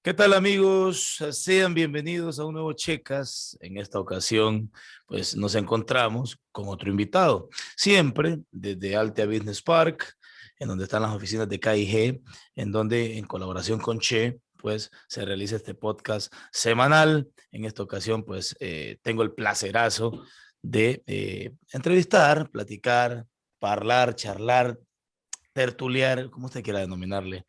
¿Qué tal, amigos? Sean bienvenidos a un nuevo Checas. En esta ocasión, pues nos encontramos con otro invitado, siempre desde Altea Business Park, en donde están las oficinas de KIG, en donde en colaboración con Che, pues se realiza este podcast semanal. En esta ocasión, pues tengo el placerazo de entrevistar, platicar, hablar, charlar, tertuliar, como usted quiera denominarle,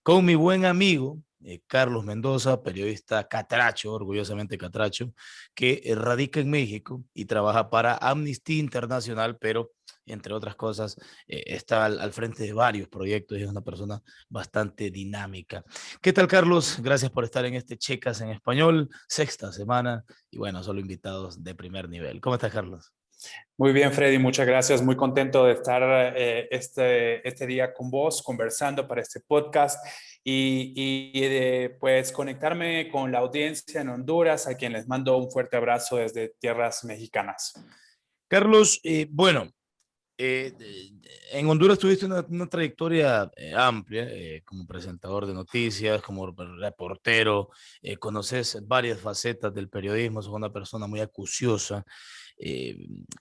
con mi buen amigo Carlos Mendoza, periodista catracho, orgullosamente catracho, que radica en México y trabaja para Amnistía Internacional, pero entre otras cosas está al frente de varios proyectos y es una persona bastante dinámica. ¿Qué tal, Carlos? Gracias por estar en este Checas en Español, sexta semana, y bueno, solo invitados de primer nivel. ¿Cómo estás, Carlos? Muy bien, Freddy, muchas gracias. Muy contento de estar este día con vos, conversando para este podcast y de pues conectarme con la audiencia en Honduras, a quien les mando un fuerte abrazo desde tierras mexicanas. Carlos, bueno, eh, en Honduras tuviste una trayectoria amplia como presentador de noticias, como reportero, conoces varias facetas del periodismo, sos una persona muy acuciosa. Eh,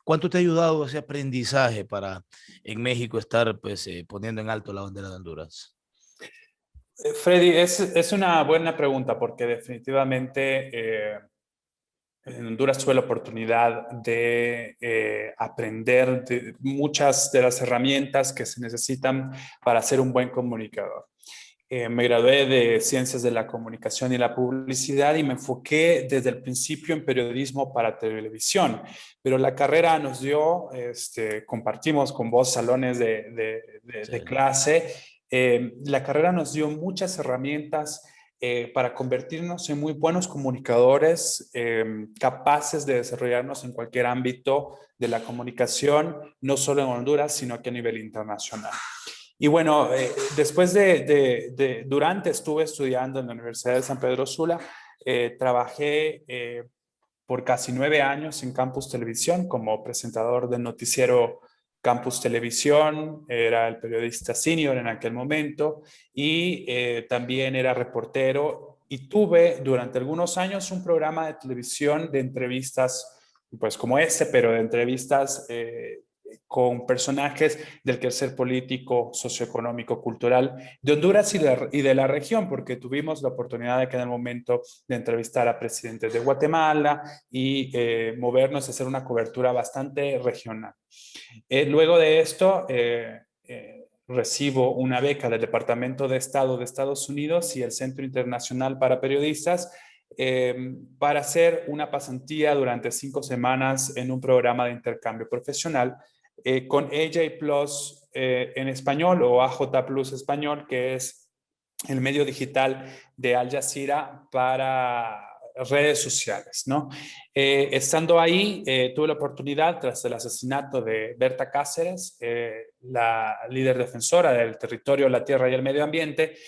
¿Cuánto te ha ayudado ese aprendizaje para en México estar pues, poniendo en alto la bandera de Honduras? Freddy, es una buena pregunta porque definitivamente en Honduras tuve la oportunidad de aprender de muchas de las herramientas que se necesitan para ser un buen comunicador. Me gradué de Ciencias de la Comunicación y la Publicidad y me enfoqué desde el principio en periodismo para televisión, pero la carrera nos dio, compartimos con vos salones Sí. de clase, la carrera nos dio muchas herramientas para convertirnos en muy buenos comunicadores, capaces de desarrollarnos en cualquier ámbito de la comunicación, no solo en Honduras, sino que a nivel internacional. Y bueno, durante estuve estudiando en la Universidad de San Pedro Sula, trabajé por casi 9 años en Campus Televisión como presentador del noticiero Campus Televisión, era el periodista senior en aquel momento y también era reportero y tuve durante algunos años un programa de televisión de entrevistas, pues como este, pero de entrevistas con personajes del quehacer político, socioeconómico, cultural de Honduras y de la región, porque tuvimos la oportunidad de que en el momento de entrevistar a presidentes de Guatemala y movernos a hacer una cobertura bastante regional. Luego de esto, recibo una beca del Departamento de Estado de Estados Unidos y el Centro Internacional para Periodistas para hacer una pasantía durante 5 semanas en un programa de intercambio profesional con AJ Plus en español o AJ Plus español, que es el medio digital de Al Jazeera para redes sociales, ¿no? Estando ahí, tuve la oportunidad, tras el asesinato de Berta Cáceres, la líder defensora del territorio, la tierra y el medio ambiente,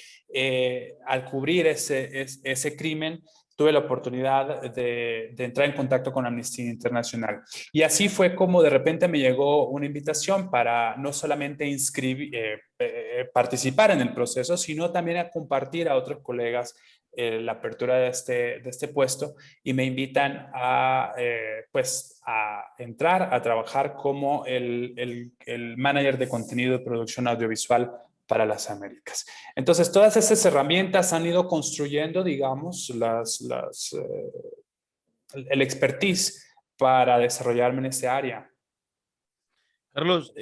al cubrir ese crimen, tuve la oportunidad de entrar en contacto con Amnistía Internacional. Y así fue como de repente me llegó una invitación para no solamente participar en el proceso, sino también a compartir a otros colegas la apertura de este puesto y me invitan pues, a entrar a trabajar como el manager de contenido de producción audiovisual para las Américas. Entonces, todas esas herramientas han ido construyendo, digamos, el expertise para desarrollarme en ese área. Carlos,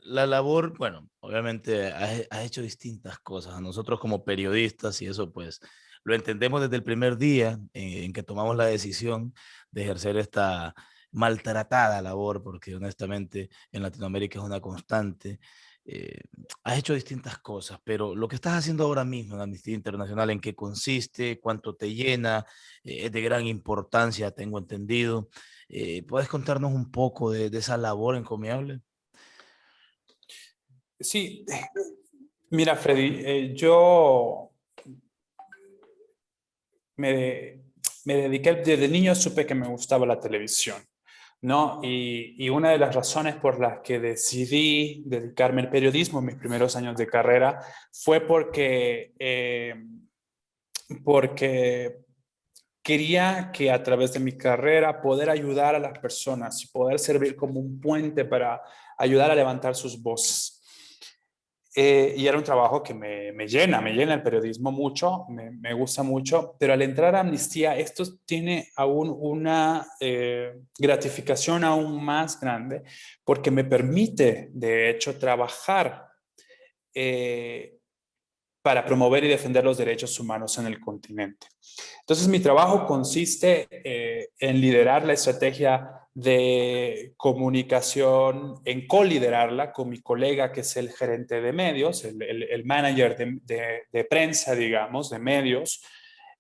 la labor, bueno, obviamente has hecho distintas cosas. A nosotros como periodistas, y eso pues lo entendemos desde el primer día en que tomamos la decisión de ejercer esta maltratada labor, porque honestamente en Latinoamérica es una constante. Eh, Has hecho distintas cosas, pero lo que estás haciendo ahora mismo en Amnistía Internacional, ¿en qué consiste? ¿Cuánto te llena? Es de gran importancia, tengo entendido. ¿Puedes contarnos un poco de esa labor encomiable? Sí, mira, Freddy, yo me, me dediqué, desde niño supe que me gustaba la televisión, ¿no? Y una de las razones por las que decidí dedicarme al periodismo en mis primeros años de carrera fue porque porque quería que a través de mi carrera poder ayudar a las personas y poder servir como un puente para ayudar a levantar sus voces. Y era un trabajo que me llena el periodismo mucho, me gusta mucho, pero al entrar a Amnistía, esto tiene aún una gratificación aún más grande, porque me permite, de hecho, trabajar eh, para promover y defender los derechos humanos en el continente. Entonces, mi trabajo consiste en liderar la estrategia de comunicación, en coliderarla con mi colega, que es el gerente de medios, el manager de prensa, digamos, de medios,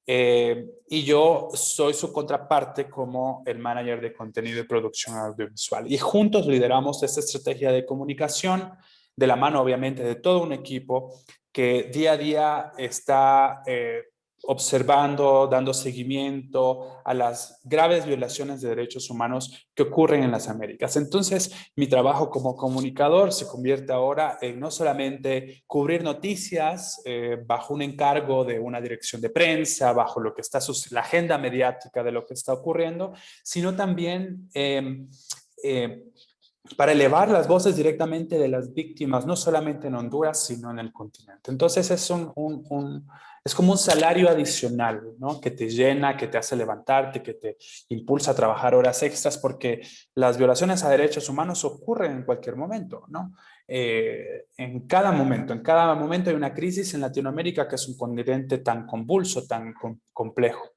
y yo soy su contraparte como el manager de contenido y producción audiovisual. Y juntos lideramos esta estrategia de comunicación de la mano, obviamente, de todo un equipo que día a día está observando, dando seguimiento a las graves violaciones de derechos humanos que ocurren en las Américas. Entonces, mi trabajo como comunicador se convierte ahora en no solamente cubrir noticias bajo un encargo de una dirección de prensa, bajo lo que está la agenda mediática de lo que está ocurriendo, sino también para elevar las voces directamente de las víctimas, no solamente en Honduras, sino en el continente. Entonces es es como un salario adicional, ¿no? Que te llena, que te hace levantarte, que te impulsa a trabajar horas extras, porque las violaciones a derechos humanos ocurren en cualquier momento, ¿no? En cada momento hay una crisis en Latinoamérica, que es un continente tan convulso, tan complejo.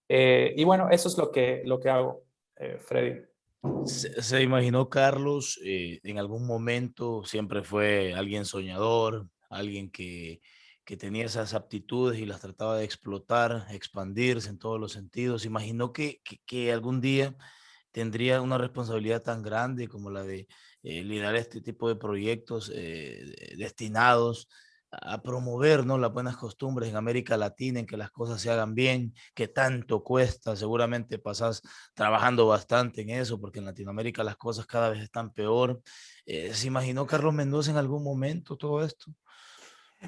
Y bueno, eso es lo que hago, Freddy. Se imaginó Carlos en algún momento, siempre fue alguien soñador, alguien que tenía esas aptitudes y las trataba de explotar, expandirse en todos los sentidos. Imaginó que algún día tendría una responsabilidad tan grande como la de liderar este tipo de proyectos destinados a promover, ¿no?, las buenas costumbres en América Latina, en que las cosas se hagan bien, que tanto cuesta. Seguramente pasas trabajando bastante en eso, porque en Latinoamérica las cosas cada vez están peor. ¿Se imaginó Carlos Mendoza en algún momento todo esto?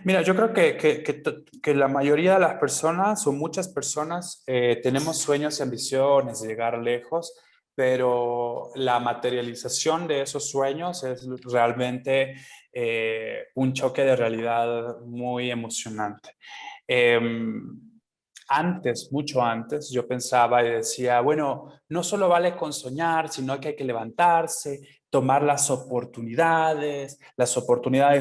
Mira, yo creo que la mayoría de las personas o muchas personas tenemos sueños y ambiciones de llegar lejos, pero la materialización de esos sueños es realmente un choque de realidad muy emocionante. Em, Antes, mucho antes, yo pensaba y decía, bueno, no solo vale con soñar, sino que hay que levantarse, tomar las oportunidades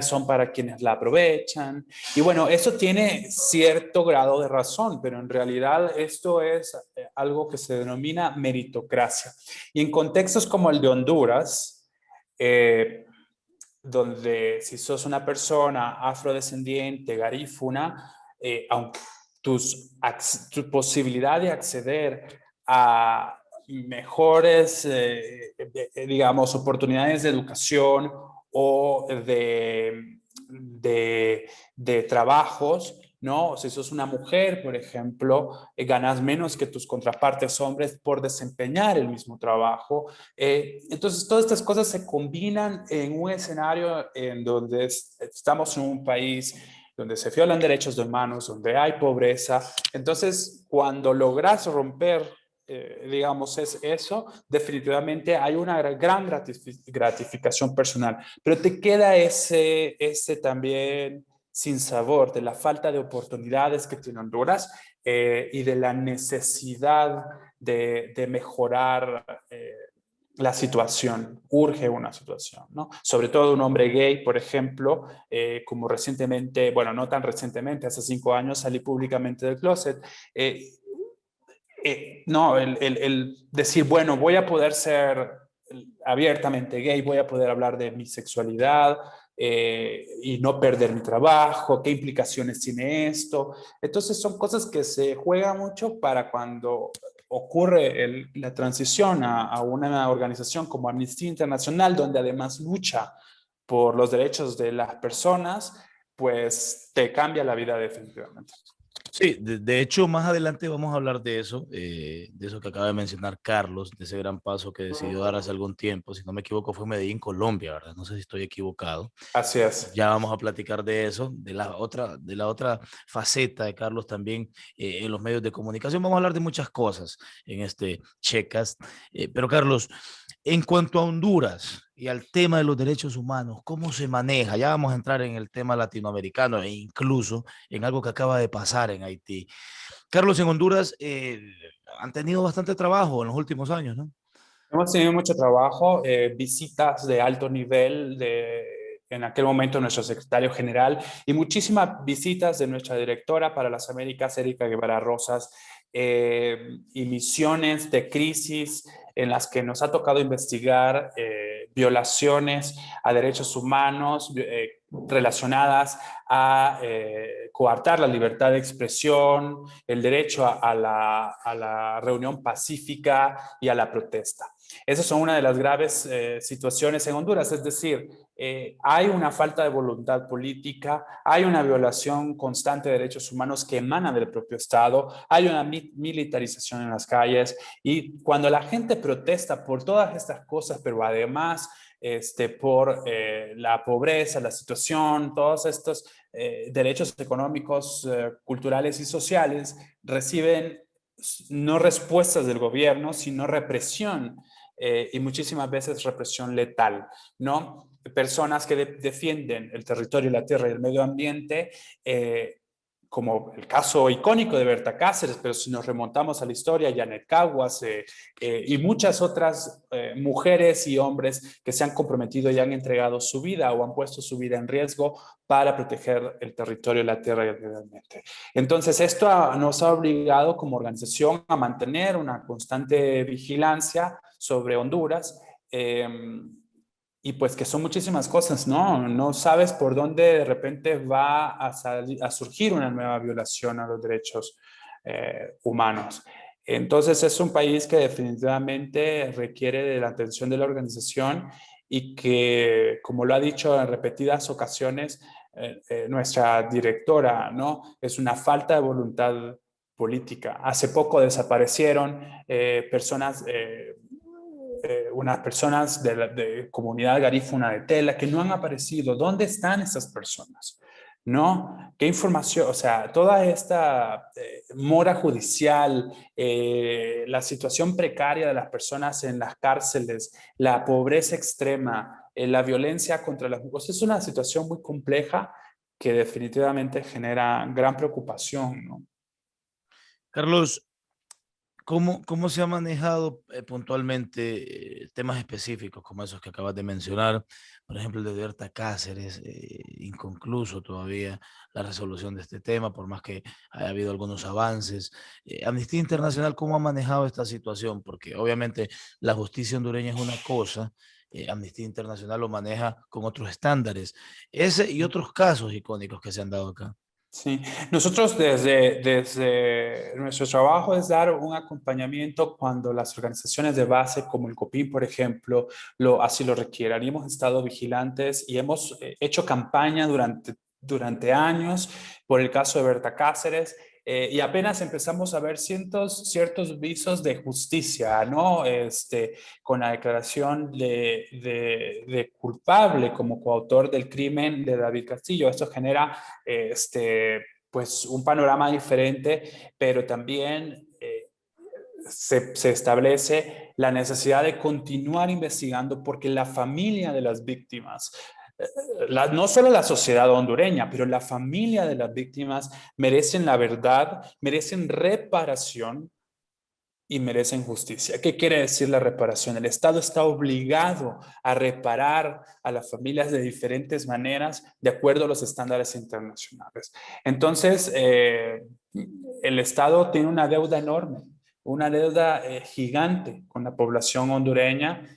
son para quienes la aprovechan. Y bueno, eso tiene cierto grado de razón, pero en realidad esto es algo que se denomina meritocracia. Y en contextos como el de Honduras, eh, donde si sos una persona afrodescendiente, garífuna, aunque tu posibilidad de acceder a mejores, digamos, oportunidades de educación o de trabajos, ¿no? Si sos una mujer, por ejemplo, ganas menos que tus contrapartes hombres por desempeñar el mismo trabajo. Entonces, todas estas cosas se combinan en un escenario en donde estamos en un país donde se violan derechos humanos, donde hay pobreza. Entonces, cuando logras romper, digamos, eso, definitivamente hay una gran gratificación personal, pero te queda ese también sin sabor de la falta de oportunidades que tiene Honduras y de la necesidad de mejorar la situación, urge una situación, ¿no? Sobre todo un hombre gay, por ejemplo, como recientemente, bueno, no tan recientemente, hace 5 años salí públicamente del closet. No, el decir, bueno, voy a poder ser abiertamente gay, voy a poder hablar de mi sexualidad y no perder mi trabajo, qué implicaciones tiene esto. Entonces son cosas que se juegan mucho para cuando ocurre la transición a una organización como Amnistía Internacional, donde además lucha por los derechos de las personas, pues te cambia la vida definitivamente. Sí, de hecho, más adelante vamos a hablar de eso que acaba de mencionar Carlos, de ese gran paso que decidió dar hace algún tiempo. Si no me equivoco, fue Medellín, Colombia, ¿verdad? No sé si estoy equivocado. Así es. Ya vamos a platicar de eso, de la otra faceta de Carlos también en los medios de comunicación. Vamos a hablar de muchas cosas en este Checas. Pero Carlos, en cuanto a Honduras y al tema de los derechos humanos, ¿cómo se maneja? Ya vamos a entrar en el tema latinoamericano e incluso en algo que acaba de pasar en Haití. Carlos, en Honduras han tenido bastante trabajo en los últimos años, ¿no? Hemos tenido mucho trabajo, visitas de alto nivel en aquel momento nuestro secretario general y muchísimas visitas de nuestra directora para las Américas, Erika Guevara Rosas, y misiones de crisis en las que nos ha tocado investigar violaciones a derechos humanos relacionadas a coartar la libertad de expresión, el derecho a la reunión pacífica y a la protesta. Esas son una de las graves situaciones en Honduras, es decir, hay una falta de voluntad política, hay una violación constante de derechos humanos que emana del propio Estado, hay una militarización en las calles y cuando la gente protesta por todas estas cosas, pero además por la pobreza, la situación, todos estos derechos económicos, culturales y sociales, reciben no respuestas del gobierno, sino represión y muchísimas veces represión letal, ¿no? Personas que defienden el territorio, la tierra y el medio ambiente, como el caso icónico de Berta Cáceres, pero si nos remontamos a la historia, Janet Caguas y muchas otras mujeres y hombres que se han comprometido y han entregado su vida o han puesto su vida en riesgo para proteger el territorio, la tierra y el medio ambiente. Entonces, esto nos ha obligado como organización a mantener una constante vigilancia sobre Honduras. Y pues que son muchísimas cosas, ¿no? No sabes por dónde de repente va a surgir una nueva violación a los derechos humanos. Entonces es un país que definitivamente requiere de la atención de la organización y que, como lo ha dicho en repetidas ocasiones nuestra directora, ¿no? Es una falta de voluntad política. Hace poco desaparecieron personas unas personas de comunidad garífuna de Tela que no han aparecido. ¿Dónde están esas personas? ¿No? ¿Qué información? O sea, toda esta mora judicial, la situación precaria de las personas en las cárceles, la pobreza extrema, la violencia contra las mujeres, es una situación muy compleja que definitivamente genera gran preocupación, ¿no? Carlos, ¿cómo se ha manejado puntualmente temas específicos como esos que acabas de mencionar? Por ejemplo, el de Berta Cáceres, inconcluso todavía la resolución de este tema, por más que haya habido algunos avances. Amnistía Internacional, ¿cómo ha manejado esta situación? Porque obviamente la justicia hondureña es una cosa, Amnistía Internacional lo maneja con otros estándares. Ese y otros casos icónicos que se han dado acá. Sí, nosotros desde nuestro trabajo es dar un acompañamiento cuando las organizaciones de base como el COPIN, por ejemplo, así lo requieran. Y hemos estado vigilantes y hemos hecho campaña durante años por el caso de Berta Cáceres. Y apenas empezamos a ver ciertos visos de justicia, ¿no? Con la declaración de culpable como coautor del crimen de David Castillo. Esto genera pues un panorama diferente, pero también se establece la necesidad de continuar investigando porque la familia de las víctimas, no solo la sociedad hondureña, pero la familia de las víctimas merecen la verdad, merecen reparación y merecen justicia. ¿Qué quiere decir la reparación? El Estado está obligado a reparar a las familias de diferentes maneras de acuerdo a los estándares internacionales. Entonces, el Estado tiene una deuda enorme, una deuda gigante con la población hondureña,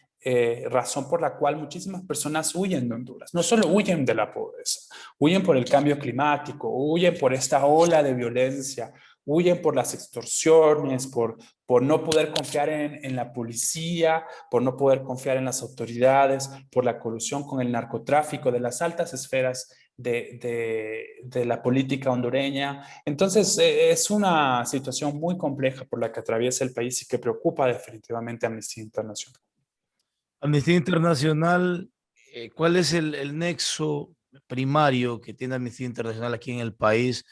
razón por la cual muchísimas personas huyen de Honduras. No solo huyen de la pobreza, huyen por el cambio climático, huyen por esta ola de violencia, huyen por las extorsiones, por no poder confiar en la policía, por no poder confiar en las autoridades, por la colusión con el narcotráfico de las altas esferas de la política hondureña. Entonces, es una situación muy compleja por la que atraviesa el país y que preocupa definitivamente a Amnistía Internacional. Amnistía Internacional, ¿cuál es el nexo primario que tiene Amnistía Internacional aquí en el país?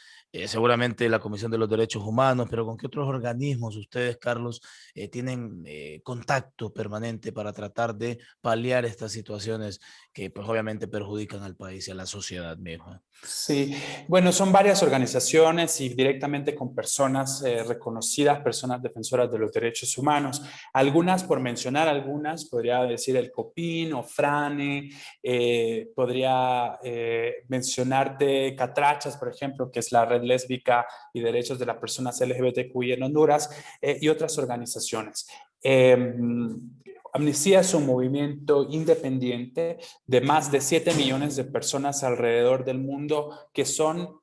Seguramente la Comisión de los Derechos Humanos, pero ¿con qué otros organismos ustedes, Carlos, tienen contacto permanente para tratar de paliar estas situaciones que pues obviamente perjudican al país y a la sociedad misma? Sí, bueno, son varias organizaciones y directamente con personas reconocidas, personas defensoras de los derechos humanos. Algunas, por mencionar algunas, podría decir el COPIN o FRANE, podría mencionarte Catrachas, por ejemplo, que es la Red Lésbica y Derechos de las Personas LGBTQI en Honduras, y otras organizaciones. Amnistía es un movimiento independiente de más de 7 millones de personas alrededor del mundo que son,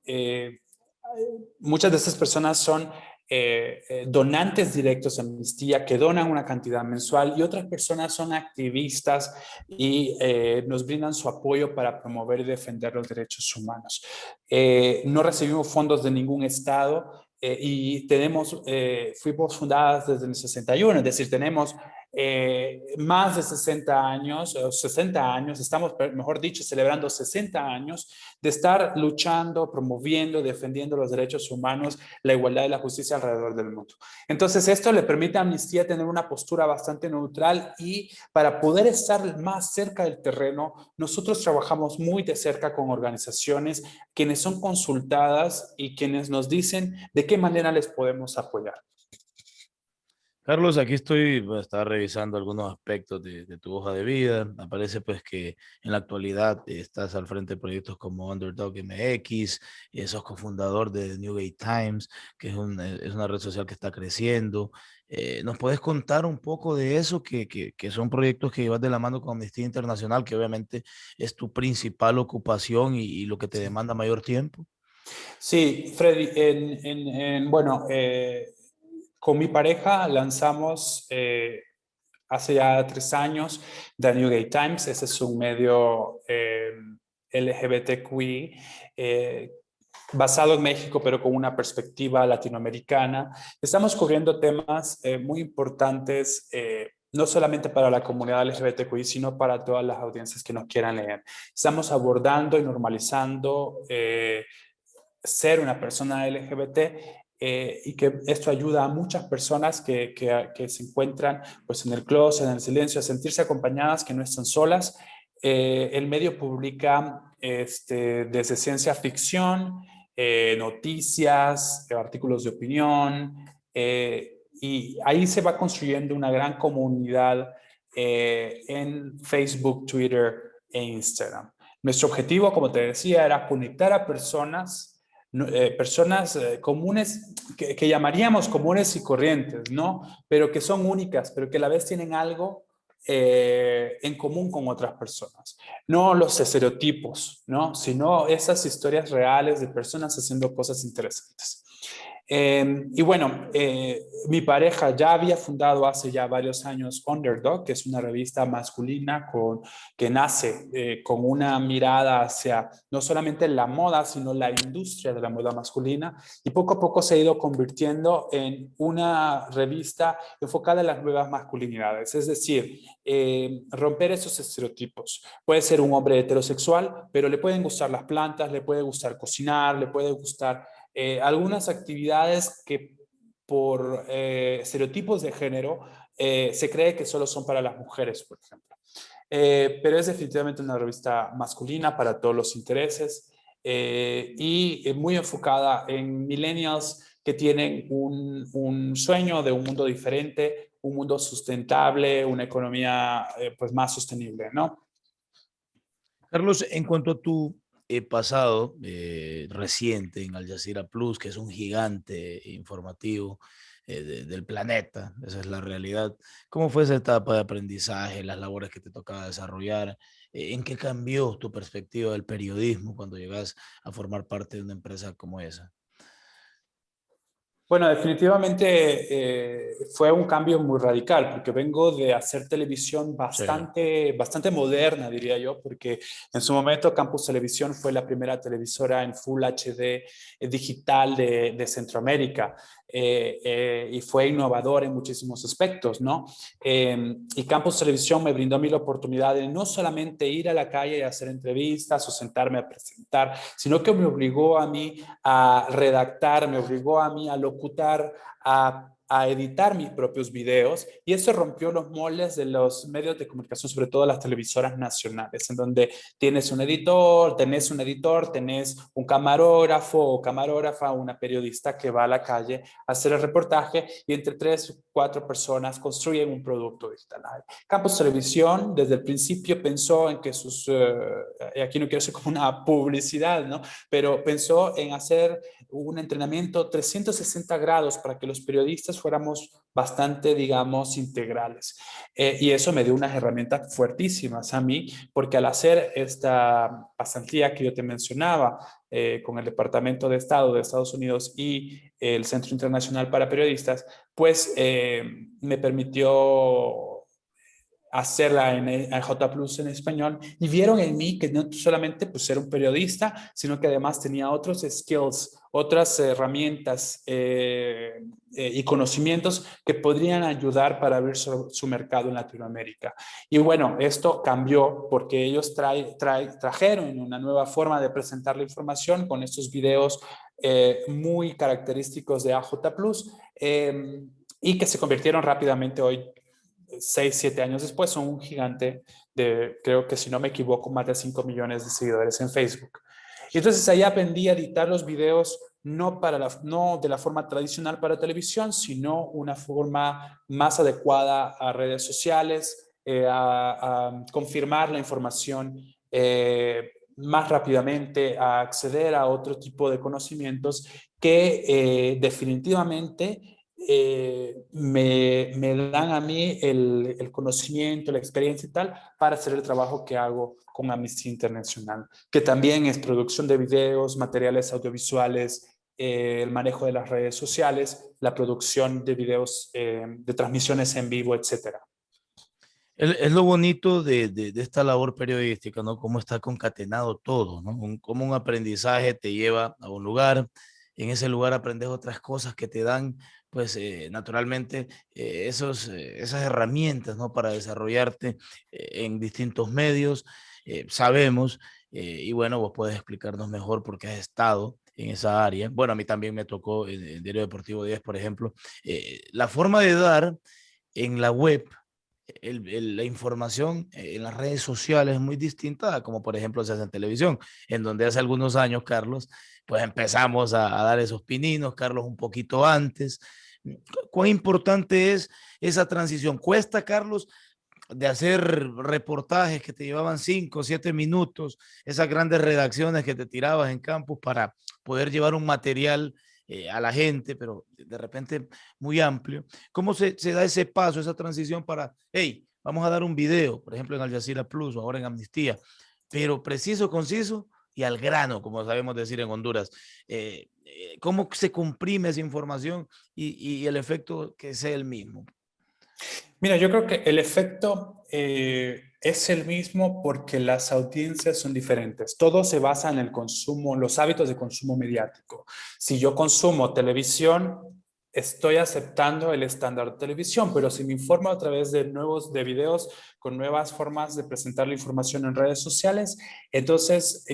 muchas de estas personas son donantes directos a Amnistía, que donan una cantidad mensual, y otras personas son activistas y nos brindan su apoyo para promover y defender los derechos humanos. No recibimos fondos de ningún estado y fuimos fundadas desde el 61, es decir, tenemos más de 60 años, o 60 años, estamos, mejor dicho, celebrando 60 años de estar luchando, promoviendo, defendiendo los derechos humanos, la igualdad y la justicia alrededor del mundo. Entonces, esto le permite a Amnistía tener una postura bastante neutral y para poder estar más cerca del terreno, nosotros trabajamos muy de cerca con organizaciones quienes son consultadas y quienes nos dicen de qué manera les podemos apoyar. Carlos, aquí estoy, estaba revisando algunos aspectos de tu hoja de vida. Aparece pues que en la actualidad estás al frente de proyectos como Underdog MX, y sos cofundador de New Gay Times, que es una red social que está creciendo. ¿Nos puedes contar un poco de eso, que son proyectos que llevas de la mano con Amnistía Internacional, que obviamente es tu principal ocupación y lo que te demanda mayor tiempo? Sí, Freddy, bueno, con mi pareja lanzamos hace ya 3 años The New Gay Times. Ese es un medio LGBTQI basado en México, pero con una perspectiva latinoamericana. Estamos cubriendo temas muy importantes, no solamente para la comunidad LGBTQI, sino para todas las audiencias que nos quieran leer. Estamos abordando y normalizando ser una persona LGBT, y que esto ayuda a muchas personas que se encuentran pues en el closet, en el silencio, a sentirse acompañadas, que no están solas. El medio publica desde ciencia ficción, noticias, artículos de opinión, y ahí se va construyendo una gran comunidad en Facebook, Twitter e Instagram. Nuestro objetivo, como te decía, era conectar a personas comunes que llamaríamos comunes y corrientes, ¿no? Pero que son únicas, pero que a la vez tienen algo en común con otras personas. No los estereotipos, ¿no? Sino esas historias reales de personas haciendo cosas interesantes. Y bueno, mi pareja ya había fundado hace ya varios años Underdog, que es una revista masculina que nace con una mirada hacia no solamente la moda, sino la industria de la moda masculina, y poco a poco se ha ido convirtiendo en una revista enfocada en las nuevas masculinidades, es decir, romper esos estereotipos. Puede ser un hombre heterosexual, pero le pueden gustar las plantas, le puede gustar cocinar, le puede gustar algunas actividades que por estereotipos de género se cree que solo son para las mujeres, por ejemplo. Pero es definitivamente una revista masculina para todos los intereses, y muy enfocada en millennials que tienen un sueño de un mundo diferente, un mundo sustentable, una economía pues más sostenible, ¿no? Carlos, en cuanto a tu pasado reciente en Al Jazeera Plus, que es un gigante informativo del planeta, esa es la realidad. ¿Cómo fue esa etapa de aprendizaje, las labores que te tocaba desarrollar? ¿En qué cambió tu perspectiva del periodismo cuando llegas a formar parte de una empresa como esa? Bueno, definitivamente fue un cambio muy radical, porque vengo de hacer televisión Sí, bastante moderna, diría yo, porque en su momento Campus Televisión fue la primera televisora en Full HD digital de Centroamérica, y fue innovador en muchísimos aspectos, ¿no? Y Campus Televisión me brindó a mí la oportunidad de no solamente ir a la calle y hacer entrevistas o sentarme a presentar, sino que me obligó a mí a redactar, me obligó a mí a locutar, a editar mis propios videos, y eso rompió los moldes de los medios de comunicación, sobre todo las televisoras nacionales, en donde tenés un camarógrafo o camarógrafa, una periodista que va a la calle a hacer el reportaje, y entre 3 o 4 personas construyen un producto digital. Campus Televisión desde el principio pensó en que aquí no quiero ser como una publicidad, ¿no? Pero pensó en hacer un entrenamiento 360 grados para que los periodistas fuéramos bastante, digamos, integrales. Y eso me dio unas herramientas fuertísimas a mí, porque al hacer esta pasantía que yo te mencionaba con el Departamento de Estado de Estados Unidos y el Centro Internacional para Periodistas, pues me permitió hacerla en J Plus en español, y vieron en mí que no solamente pues ser un periodista, sino que además tenía otros skills, otras herramientas y conocimientos que podrían ayudar para abrir su mercado en Latinoamérica. Y bueno, esto cambió porque ellos trajeron una nueva forma de presentar la información con estos videos muy característicos de AJ Plus, y que se convirtieron rápidamente hoy 6, 7 años después, son un gigante de, creo que si no me equivoco, más de 5 millones de seguidores en Facebook. Y entonces ahí aprendí a editar los videos no de la forma tradicional para televisión, sino una forma más adecuada a redes sociales, a confirmar la información más rápidamente, a acceder a otro tipo de conocimientos que definitivamente me dan a mí el conocimiento, la experiencia y tal para hacer el trabajo que hago con Amnistía Internacional, que también es producción de videos, materiales audiovisuales, el manejo de las redes sociales, la producción de videos, de transmisiones en vivo, etcétera. es lo bonito de esta labor periodística, ¿no? Cómo está concatenado todo, ¿no? Cómo un aprendizaje te lleva a un lugar, en ese lugar aprendes otras cosas que te dan, pues, naturalmente, esas herramientas, ¿no? Para desarrollarte en distintos medios, sabemos, y bueno, vos puedes explicarnos mejor porque has estado en esa área. Bueno, a mí también me tocó en Diario Deportivo 10, por ejemplo, la forma de dar en la web la información en las redes sociales es muy distinta a como por ejemplo se hace en televisión, en donde hace algunos años, Carlos, pues empezamos a dar esos pininos, Carlos un poquito antes. ¿Cuán importante es esa transición? ¿Cuesta, Carlos, de hacer reportajes que te llevaban 5 o 7 minutos, esas grandes redacciones que te tirabas en campus para poder llevar un material a la gente, pero de repente muy amplio? ¿Cómo se da ese paso, esa transición para, hey, vamos a dar un video, por ejemplo en Al Jazeera Plus o ahora en Amnistía, pero preciso, conciso y al grano, como sabemos decir en Honduras? ¿Cómo se comprime esa información y el efecto que sea el mismo? Mira, yo creo que el efecto es el mismo porque las audiencias son diferentes. Todo se basa en el consumo, los hábitos de consumo mediático. Si yo consumo televisión, estoy aceptando el estándar de televisión, pero si me informo a través de videos con nuevas formas de presentar la información en redes sociales, entonces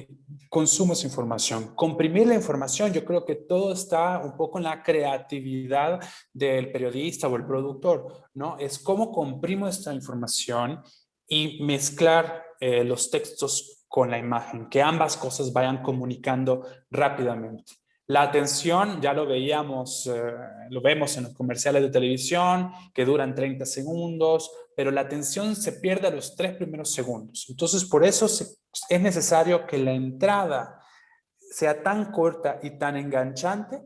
consumo esa información. Comprimir la información, yo creo que todo está un poco en la creatividad del periodista o el productor, ¿no? Es cómo comprimo esta información y mezclar los textos con la imagen, que ambas cosas vayan comunicando rápidamente. La atención, ya lo veíamos, lo vemos en los comerciales de televisión, que duran 30 segundos, pero la atención se pierde a los 3 primeros segundos. Entonces, por eso es necesario que la entrada sea tan corta y tan enganchante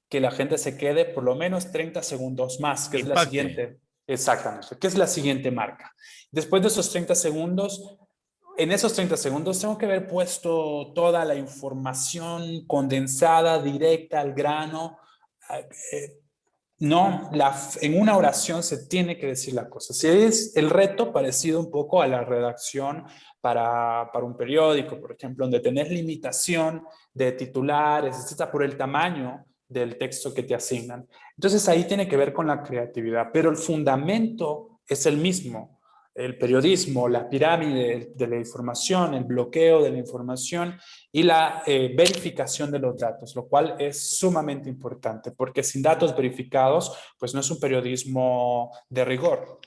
que la gente se quede por lo menos 30 segundos más, que es la Impacte. siguiente, exactamente, que es la siguiente marca. Después de esos 30 segundos, en esos 30 segundos tengo que haber puesto toda la información condensada, directa, al grano, no, en una oración se tiene que decir la cosa. Si es el reto parecido un poco a la redacción para un periódico, por ejemplo, donde tenés limitación de titulares, etcétera, por el tamaño del texto que te asignan. Entonces ahí tiene que ver con la creatividad, pero el fundamento es el mismo. El periodismo, la pirámide de la información, el bloqueo de la información y la verificación de los datos, lo cual es sumamente importante, porque sin datos verificados, pues no es un periodismo de rigor.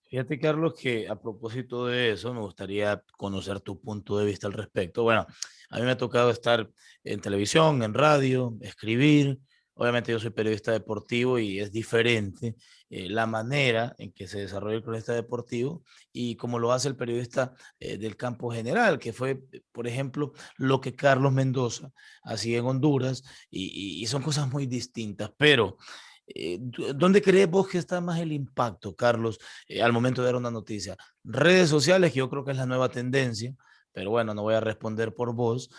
Fíjate, Carlos, que a propósito de eso, me gustaría conocer tu punto de vista al respecto. Bueno, a mí me ha tocado estar en televisión, en radio, escribir. Obviamente yo soy periodista deportivo y es diferente la manera en que se desarrolla el periodista deportivo y cómo lo hace el periodista del campo general, que fue, por ejemplo, lo que Carlos Mendoza hacía en Honduras y son cosas muy distintas, pero ¿dónde crees vos que está más el impacto, Carlos, al momento de dar una noticia? Redes sociales, que yo creo que es la nueva tendencia, pero bueno, no voy a responder por vos.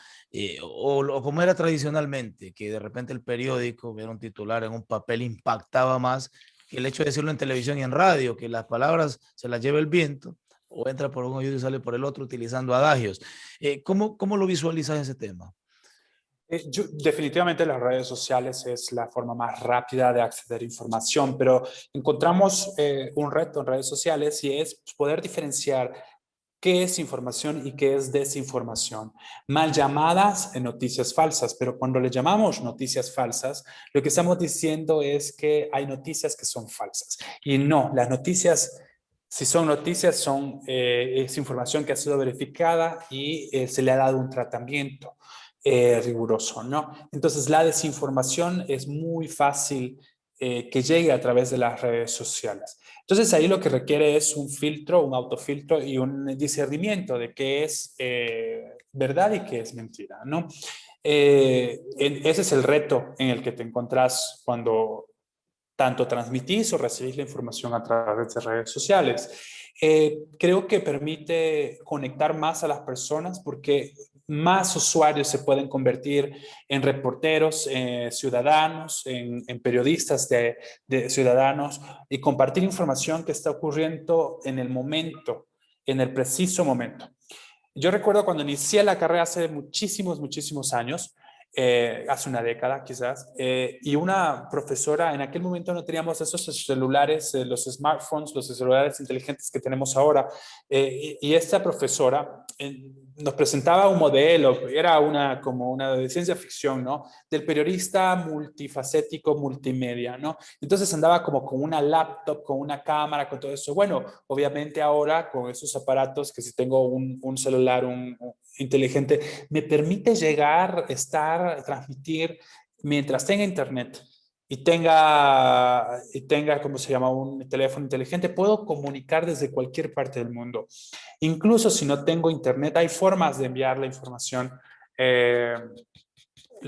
O como era tradicionalmente, que de repente el periódico, ver un titular en un papel impactaba más que el hecho de decirlo en televisión y en radio, que las palabras se las lleva el viento o entra por un oído y sale por el otro utilizando adagios. ¿Cómo lo visualizas ese tema? Definitivamente las redes sociales es la forma más rápida de acceder a información, pero encontramos un reto en redes sociales y es poder diferenciar qué es información y qué es desinformación. Mal llamadas noticias falsas, pero cuando le llamamos noticias falsas, lo que estamos diciendo es que hay noticias que son falsas. Y no, las noticias, si son noticias, es información que ha sido verificada y se le ha dado un tratamiento riguroso, ¿no? Entonces, la desinformación es muy fácil que llegue a través de las redes sociales. Entonces, ahí lo que requiere es un filtro, un autofiltro y un discernimiento de qué es verdad y qué es mentira, ¿no? Ese es el reto en el que te encontrás cuando tanto transmitís o recibís la información a través de redes sociales. Creo que permite conectar más a las personas porque más usuarios se pueden convertir en reporteros ciudadanos, en periodistas de ciudadanos y compartir información que está ocurriendo en el momento, en el preciso momento. Yo recuerdo cuando inicié la carrera hace muchísimos, muchísimos años, hace una década quizás, y una profesora, en aquel momento no teníamos esos celulares, los smartphones, los celulares inteligentes que tenemos ahora, y esta profesora nos presentaba un modelo, era como una de ciencia ficción, ¿no? Del periodista multifacético, multimedia, ¿no? Entonces andaba como con una laptop, con una cámara, con todo eso. Bueno, obviamente ahora con esos aparatos, que si tengo un celular inteligente, me permite llegar, estar, transmitir mientras tenga internet y tenga, ¿cómo se llama? Un teléfono inteligente, puedo comunicar desde cualquier parte del mundo. Incluso si no tengo internet, hay formas de enviar la información eh,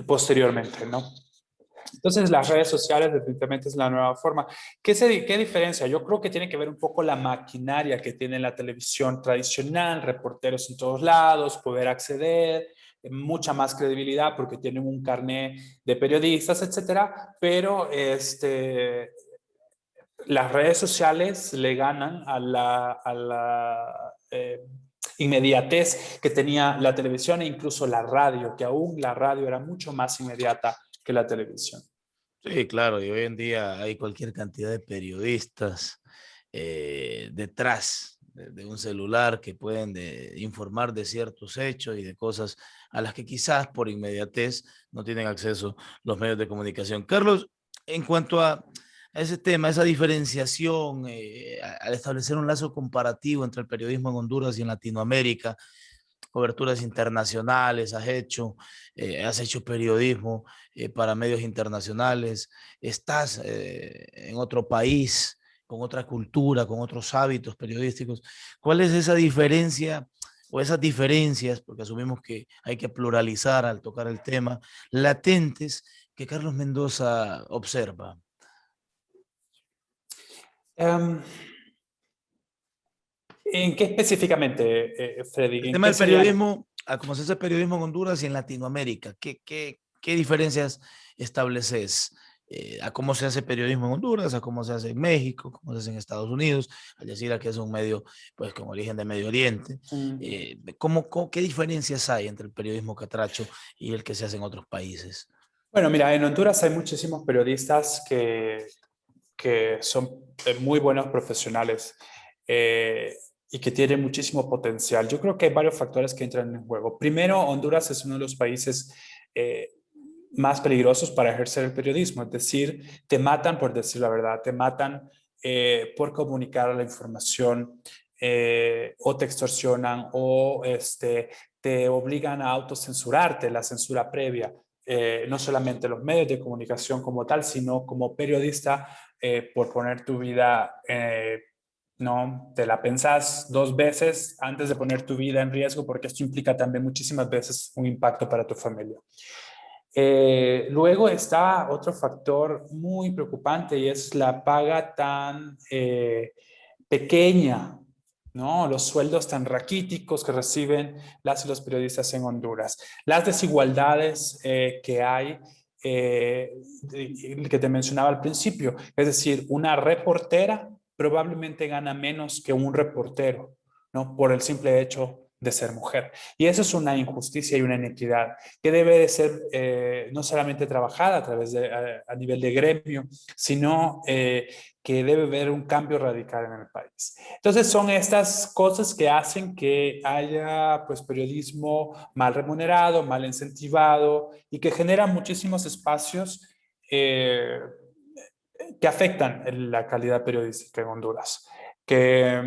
posteriormente, ¿no? Entonces, las redes sociales definitivamente es la nueva forma. ¿Qué diferencia? Yo creo que tiene que ver un poco la maquinaria que tiene la televisión tradicional, reporteros en todos lados, poder acceder, mucha más credibilidad porque tienen un carnet de periodistas, etcétera, pero las redes sociales le ganan a la inmediatez que tenía la televisión e incluso la radio, que aún la radio era mucho más inmediata que la televisión. Sí, claro, y hoy en día hay cualquier cantidad de periodistas detrás de un celular que pueden informar de ciertos hechos y de cosas a las que quizás por inmediatez no tienen acceso los medios de comunicación. Carlos, en cuanto a ese tema, esa diferenciación, al establecer un lazo comparativo entre el periodismo en Honduras y en Latinoamérica, coberturas internacionales, has hecho periodismo para medios internacionales, estás en otro país, con otra cultura, con otros hábitos periodísticos. ¿Cuál es esa diferencia o esas diferencias, porque asumimos que hay que pluralizar al tocar el tema, latentes que Carlos Mendoza observa? Um, ¿En qué específicamente, Freddy? El ¿En tema qué del sería? periodismo, a cómo se hace periodismo en Honduras y en Latinoamérica, ¿qué ¿Qué diferencias estableces a cómo se hace periodismo en Honduras, a cómo se hace en México, cómo se hace en Estados Unidos, Al Jazeera, que es un medio pues con origen de Medio Oriente? Mm. ¿Qué diferencias hay entre el periodismo catracho y el que se hace en otros países? Bueno, mira, en Honduras hay muchísimos periodistas que son muy buenos profesionales y que tienen muchísimo potencial. Yo creo que hay varios factores que entran en juego. Primero, Honduras es uno de los países eh, más peligrosos para ejercer el periodismo, es decir, te matan por decir la verdad, te matan por comunicar la información o te extorsionan o te obligan a autocensurarte, la censura previa. No solamente los medios de comunicación como tal, sino como periodista, por poner tu vida, no, te la pensás dos veces antes de poner tu vida en riesgo, porque esto implica también muchísimas veces un impacto para tu familia. Luego está otro factor muy preocupante y es la paga tan pequeña, ¿no? Los sueldos tan raquíticos que reciben las y los periodistas en Honduras. Las desigualdades que hay, que te mencionaba al principio, es decir, una reportera probablemente gana menos que un reportero, ¿no? Por el simple hecho de ser mujer. Y eso es una injusticia y una inequidad que debe de ser no solamente trabajada a través de, a nivel de gremio, sino que debe haber un cambio radical en el país. Entonces son estas cosas que hacen que haya pues periodismo mal remunerado, mal incentivado y que generan muchísimos espacios que afectan la calidad periodística en Honduras, que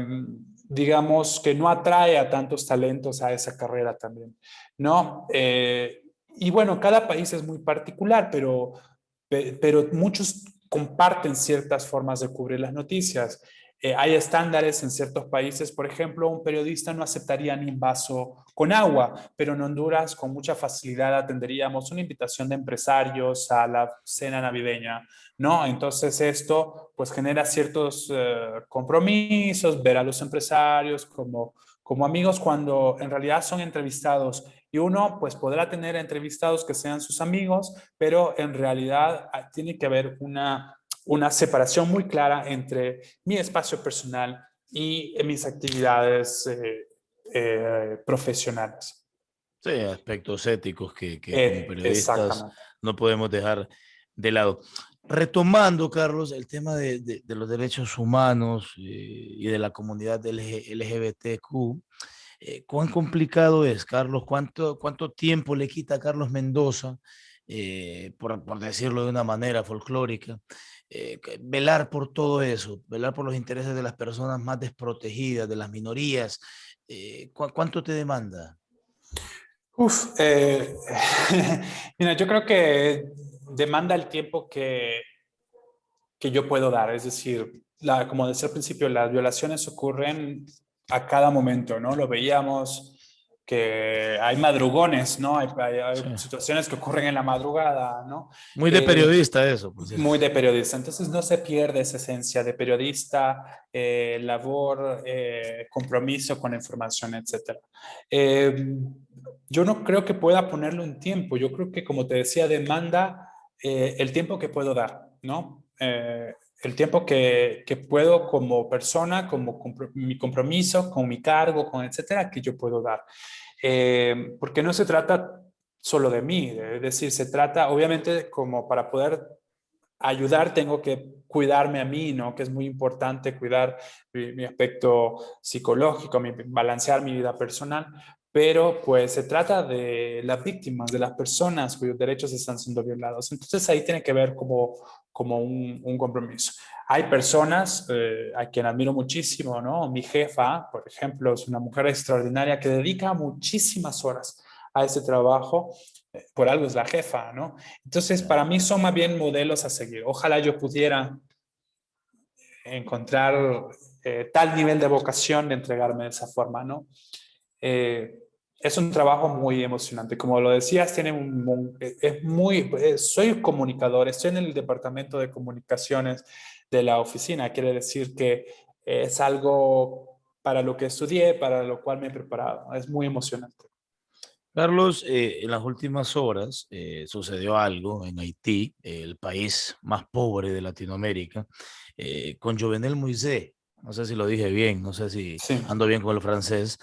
digamos que no atrae a tantos talentos a esa carrera también, ¿no? Y bueno, cada país es muy particular, pero muchos comparten ciertas formas de cubrir las noticias. Hay estándares en ciertos países, por ejemplo, un periodista no aceptaría ni un vaso con agua, pero en Honduras con mucha facilidad atenderíamos una invitación de empresarios a la cena navideña, ¿no? Entonces esto pues genera ciertos compromisos, ver a los empresarios como amigos cuando en realidad son entrevistados y uno pues podrá tener entrevistados que sean sus amigos, pero en realidad tiene que haber una separación muy clara entre mi espacio personal y mis actividades profesionales. Sí, aspectos éticos que como periodistas Exactamente. no podemos dejar de lado. Retomando, Carlos, el tema de los derechos humanos y de la comunidad LGBTQ, ¿cuán complicado es, Carlos? ¿Cuánto tiempo le quita a Carlos Mendoza, por decirlo de una manera folclórica, velar por todo eso, velar por los intereses de las personas más desprotegidas, de las minorías? ¿Cuánto te demanda? Uf, mira, yo creo que demanda el tiempo que yo puedo dar. Es decir, como decía al principio, las violaciones ocurren a cada momento, ¿no? Lo veíamos que hay madrugones, ¿no? Hay Sí. situaciones que ocurren en la madrugada, ¿no? Muy de Eh, periodista eso, por cierto. Muy de periodista. Entonces no se pierde esa esencia de periodista, labor, compromiso con la información, etcétera. Eh, yo no creo que pueda ponerlo en tiempo. Yo creo que, como te decía, demanda el tiempo que puedo dar, ¿no? El tiempo que puedo como persona, como mi compromiso, con mi cargo, con etcétera, que yo puedo dar. Porque no se trata solo de mí, es decir, se trata, obviamente, como para poder ayudar, tengo que cuidarme a mí, ¿no? Que es muy importante cuidar mi aspecto psicológico, balancear mi vida personal, pero pues se trata de las víctimas, de las personas cuyos derechos están siendo violados. Entonces ahí tiene que ver como un compromiso. Hay personas a quien admiro muchísimo, ¿no? Mi jefa, por ejemplo, es una mujer extraordinaria que dedica muchísimas horas a ese trabajo, por algo es la jefa, ¿no? Entonces, para mí son más bien modelos a seguir. Ojalá yo pudiera encontrar tal nivel de vocación de entregarme de esa forma, ¿no? Eh, es un trabajo muy emocionante. Como lo decías, es muy, soy comunicador, estoy en el departamento de comunicaciones de la oficina. Quiere decir que es algo para lo que estudié, para lo cual me he preparado. Es muy emocionante. Carlos, en las últimas horas sucedió algo en Haití, el país más pobre de Latinoamérica, con Jovenel Moisés. No sé si lo dije bien, no sé si Sí. ando bien con el francés.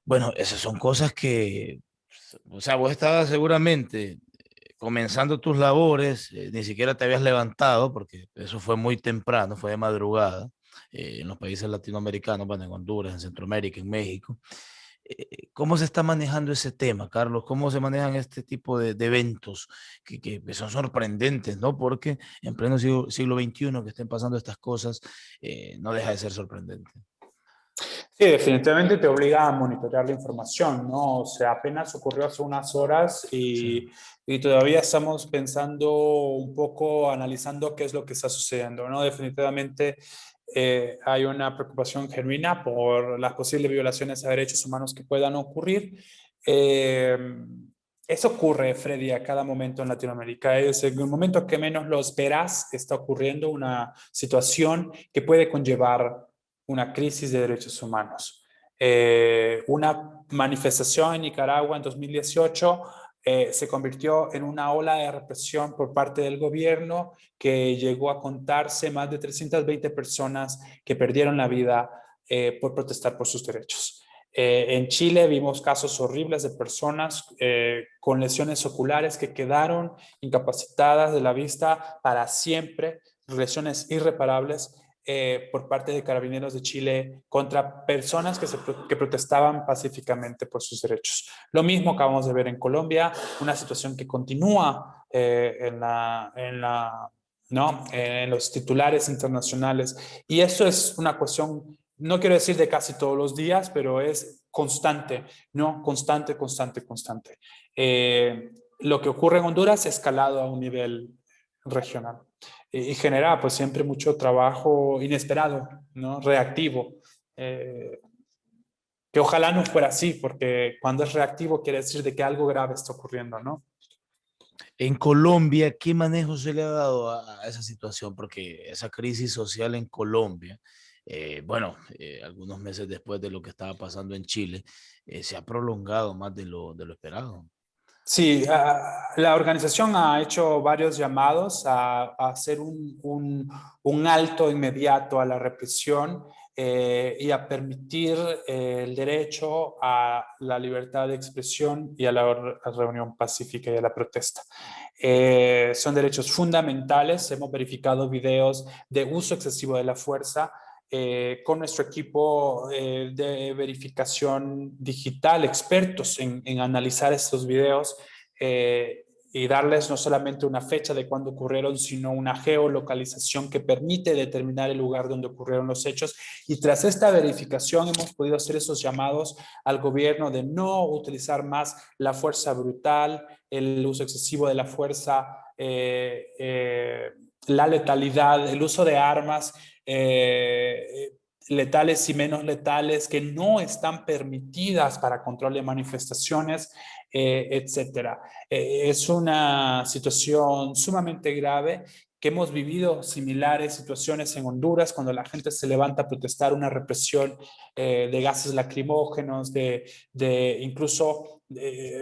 Bueno, esas son cosas que, o sea, vos estabas seguramente comenzando tus labores, ni siquiera te habías levantado, porque eso fue muy temprano, fue de madrugada, en los países latinoamericanos, bueno, en Honduras, en Centroamérica, en México. ¿Cómo se está manejando ese tema, Carlos? ¿Cómo se manejan este tipo de eventos que son sorprendentes, ¿no? Porque en pleno siglo XXI que estén pasando estas cosas, no deja de ser sorprendente. Sí, definitivamente te obliga a monitorear la información, ¿no? O sea, apenas ocurrió hace unas horas Sí. y todavía estamos pensando un poco, analizando qué es lo que está sucediendo, ¿no? Definitivamente hay una preocupación genuina por las posibles violaciones a derechos humanos que puedan ocurrir. Eh, Eso ocurre, Freddy, a cada momento en Latinoamérica. Es en el momento que menos lo esperas, está ocurriendo una situación que puede conllevar una crisis de derechos humanos. Una manifestación en Nicaragua en 2018 se convirtió en una ola de represión por parte del gobierno que llegó a contarse más de 320 personas que perdieron la vida por protestar por sus derechos. En Chile vimos casos horribles de personas con lesiones oculares que quedaron incapacitadas de la vista para siempre, lesiones irreparables por parte de Carabineros de Chile contra personas que protestaban pacíficamente por sus derechos. Lo mismo acabamos de ver en Colombia, una situación que continúa ¿no? En los titulares internacionales. Y eso es una cuestión, no quiero decir de casi todos los días, pero es constante, ¿no? Constante, constante, constante. Lo que ocurre en Honduras escalado a un nivel regional y genera pues siempre mucho trabajo inesperado, ¿no? Reactivo. Eh, que ojalá no fuera así, porque cuando es reactivo quiere decir de que algo grave está ocurriendo, ¿no? En Colombia, ¿qué manejo se le ha dado a esa situación? Porque esa crisis social en Colombia, bueno, algunos meses después de lo que estaba pasando en Chile, se ha prolongado más de lo esperado. Sí, la organización ha hecho varios llamados a hacer un alto inmediato a la represión y a permitir el derecho a la libertad de expresión y a la reunión pacífica y a la protesta. Son derechos fundamentales. Hemos verificado videos de uso excesivo de la fuerza con nuestro equipo de verificación digital, expertos en analizar estos videos y darles no solamente una fecha de cuándo ocurrieron, sino una geolocalización que permite determinar el lugar donde ocurrieron los hechos. Y tras esta verificación hemos podido hacer esos llamados al gobierno de no utilizar más la fuerza brutal, el uso excesivo de la fuerza, la letalidad, el uso de armas letales y menos letales que no están permitidas para control de manifestaciones, etcétera. Es una situación sumamente grave que hemos vivido similares situaciones en Honduras cuando la gente se levanta a protestar una represión de gases lacrimógenos, de incluso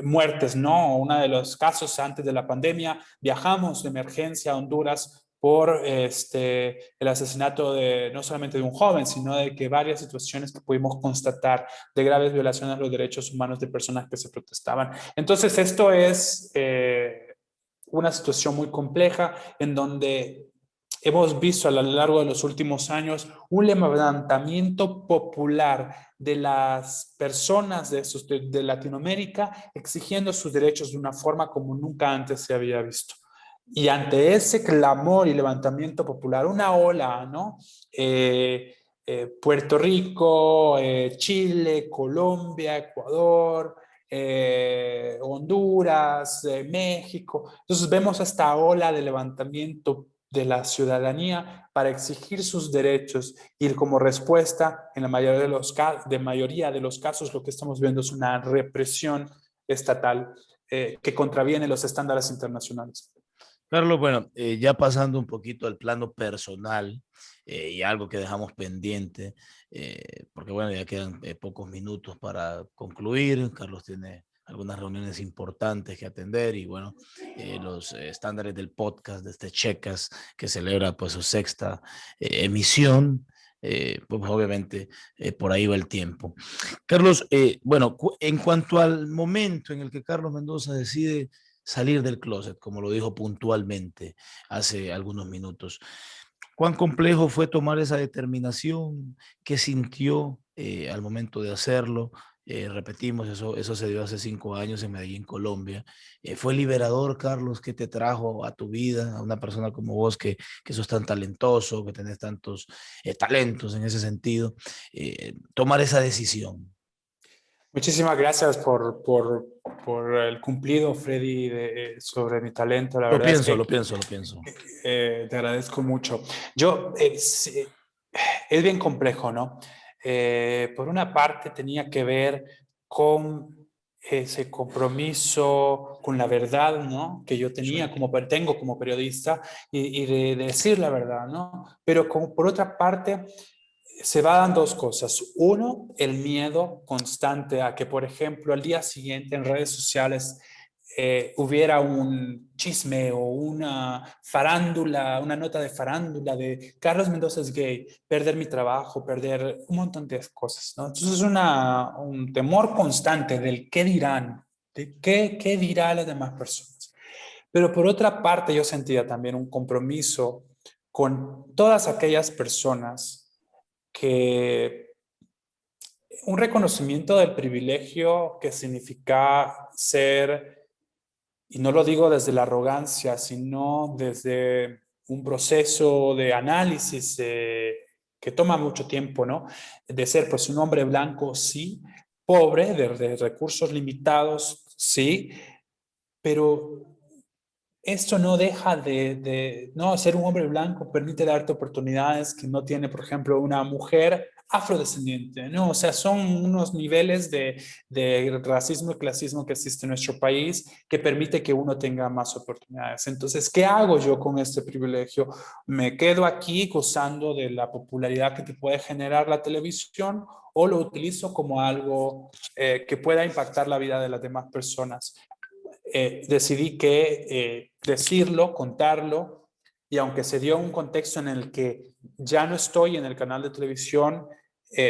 muertes, ¿no? Uno de los casos antes de la pandemia, viajamos de emergencia a Honduras por el asesinato de no solamente de un joven, sino de que varias situaciones que pudimos constatar de graves violaciones a los derechos humanos de personas que se protestaban. Entonces, esto es una situación muy compleja en donde hemos visto a lo largo de los últimos años un levantamiento popular de las personas de Latinoamérica exigiendo sus derechos de una forma como nunca antes se había visto. Y ante ese clamor y levantamiento popular, una ola, ¿no? Puerto Rico, Chile, Colombia, Ecuador, Honduras, México. Entonces vemos esta ola de levantamiento de la ciudadanía para exigir sus derechos y como respuesta, en la mayoría de los casos, lo que estamos viendo es una represión estatal que contraviene los estándares internacionales. Carlos, bueno, ya pasando un poquito al plano personal y algo que dejamos pendiente, porque bueno, ya quedan pocos minutos para concluir. Carlos tiene algunas reuniones importantes que atender y bueno, los estándares del podcast de este Checas que celebra pues su sexta emisión. Pues obviamente por ahí va el tiempo. Carlos, bueno, en cuanto al momento en el que Carlos Mendoza decide salir del closet, como lo dijo puntualmente hace algunos minutos, ¿cuán complejo fue tomar esa determinación? ¿Qué sintió al momento de hacerlo? Repetimos, eso se dio hace 5 años en Medellín, Colombia. ¿Fue liberador, Carlos, que te trajo a tu vida, a una persona como vos que sos tan talentoso, que tenés tantos talentos en ese sentido, tomar esa decisión? Muchísimas gracias por el cumplido, Freddy, sobre mi talento. La Lo verdad es pienso, que lo pienso, lo pienso. te agradezco mucho. Yo, es bien complejo, ¿no? Por una parte tenía que ver con ese compromiso con la verdad, ¿no? Que yo tenía Sí. tengo como periodista y de decir la verdad, ¿no? Pero por otra parte se van dos cosas. Uno, el miedo constante a que, por ejemplo, al día siguiente en redes sociales hubiera un chisme o una farándula, una nota de farándula de Carlos Mendoza es gay, perder mi trabajo, perder un montón de cosas, ¿no? Entonces es un temor constante del qué dirán, de qué dirán las demás personas. Pero por otra parte yo sentía también un compromiso con todas aquellas personas que un reconocimiento del privilegio que significa ser, y no lo digo desde la arrogancia, sino desde un proceso de análisis que toma mucho tiempo, ¿no? De ser pues un hombre blanco, sí, pobre, de recursos limitados, sí, pero esto no deja no, ser un hombre blanco permite darte oportunidades que no tiene, por ejemplo, una mujer afrodescendiente, ¿no? O sea, son unos niveles de racismo y clasismo que existe en nuestro país que permite que uno tenga más oportunidades. Entonces, ¿qué hago yo con este privilegio? ¿Me quedo aquí gozando de la popularidad que te puede generar la televisión o lo utilizo como algo que pueda impactar la vida de las demás personas? Decidí que decirlo, contarlo, y aunque se dio un contexto en el que ya no estoy en el canal de televisión,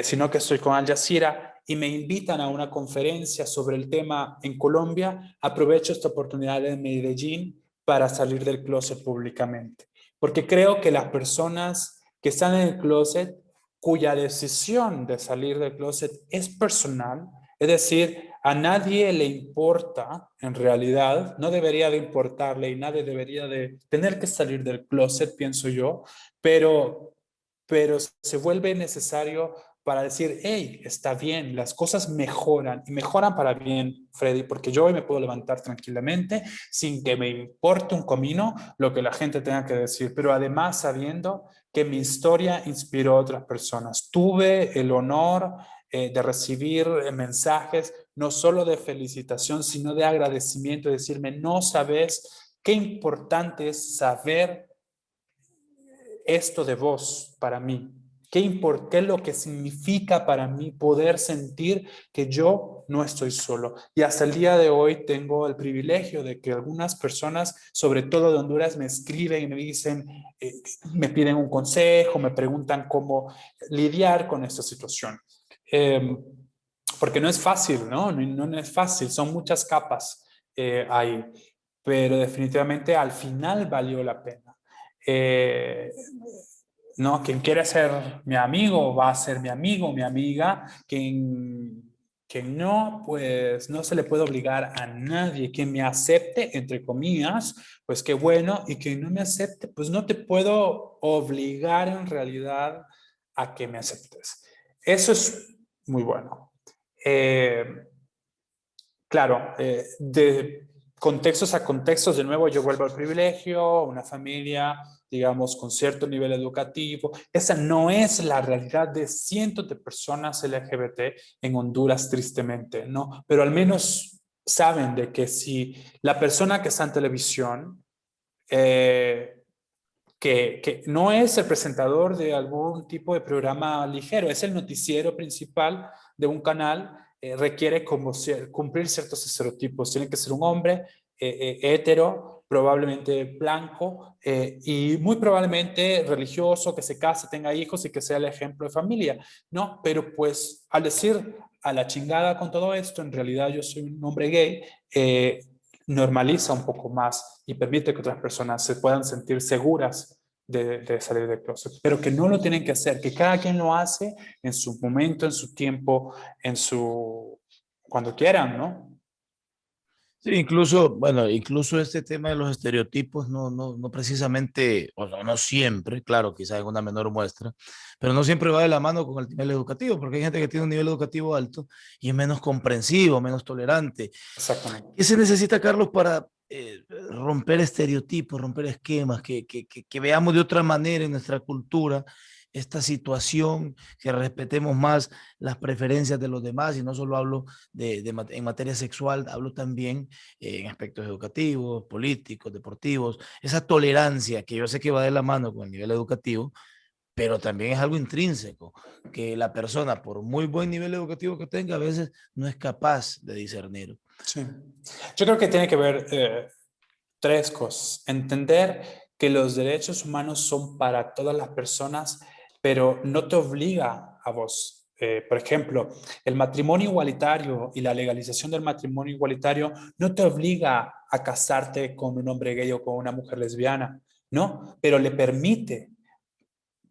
sino que estoy con Al Jazeera y me invitan a una conferencia sobre el tema en Colombia, aprovecho esta oportunidad en Medellín para salir del closet públicamente. Porque creo que las personas que están en el closet, cuya decisión de salir del closet es personal, es decir, a nadie le importa, en realidad, no debería de importarle y nadie debería de tener que salir del closet, pienso yo, pero se vuelve necesario para decir, hey, está bien, las cosas mejoran y mejoran para bien, Freddy, porque yo hoy me puedo levantar tranquilamente sin que me importe un comino lo que la gente tenga que decir, pero además sabiendo que mi historia inspiró a otras personas. Tuve el honor de recibir mensajes no solo de felicitación, sino de agradecimiento, de decirme, no sabes qué importante es saber esto de vos para mí. ¿Qué es lo que significa para mí poder sentir que yo no estoy solo? Y hasta el día de hoy tengo el privilegio de que algunas personas, sobre todo de Honduras, me escriben y me dicen, me piden un consejo, me preguntan cómo lidiar con esta situación. Eh, Porque no es fácil, ¿no? No es fácil, son muchas capas ahí, pero definitivamente al final valió la pena. Eh, no, quien quiere ser mi amigo va a ser mi amigo, mi amiga. Quien no, pues no se le puede obligar a nadie. Quien me acepte, entre comillas, pues qué bueno. Y quien no me acepte, pues no te puedo obligar en realidad a que me aceptes. Eso es muy bueno. Eh, Claro, de contextos a contextos, de nuevo yo vuelvo al privilegio, una familia, digamos, con cierto nivel educativo. Esa no es la realidad de cientos de personas LGBT en Honduras, tristemente, ¿no? Pero al menos saben de que si la persona que está en televisión, eh, que no es el presentador de algún tipo de programa ligero, es el noticiero principal de un canal, requiere como cumplir ciertos estereotipos. Tiene que ser un hombre hetero, probablemente blanco y muy probablemente religioso, que se case, tenga hijos y que sea el ejemplo de familia, ¿no? Pero pues al decir a la chingada con todo esto, en realidad yo soy un hombre gay, normaliza un poco más y permite que otras personas se puedan sentir seguras de salir del closet, pero que no lo tienen que hacer, que cada quien lo hace en su momento, en su tiempo, cuando quieran, ¿no? Sí, incluso, bueno, incluso este tema de los estereotipos no precisamente, o sea, no siempre, claro, quizás en una menor muestra, pero no siempre va de la mano con el nivel educativo, porque hay gente que tiene un nivel educativo alto y es menos comprensivo, menos tolerante. Exactamente. ¿Qué se necesita, Carlos, para romper estereotipos, romper esquemas, que veamos de otra manera en nuestra cultura esta situación, que respetemos más las preferencias de los demás? Y no solo hablo en materia sexual, hablo también en aspectos educativos, políticos, deportivos, esa tolerancia que yo sé que va de la mano con el nivel educativo, pero también es algo intrínseco, que la persona, por muy buen nivel educativo que tenga, a veces no es capaz de discernir. Sí. Yo creo que tiene que ver tres cosas. Entender que los derechos humanos son para todas las personas, pero no te obliga a vos. Por ejemplo, el matrimonio igualitario y la legalización del matrimonio igualitario no te obliga a casarte con un hombre gay o con una mujer lesbiana, ¿no? Pero le permite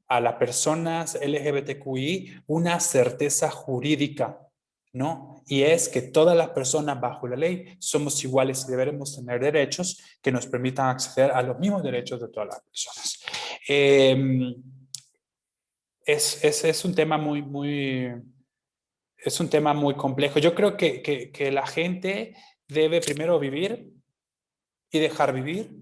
a las personas LGBTQI una certeza jurídica, ¿no? Y es que todas las personas bajo la ley somos iguales y deberemos tener derechos que nos permitan acceder a los mismos derechos de todas las personas. Es un tema es un tema muy complejo. Yo creo que la gente debe primero vivir y dejar vivir,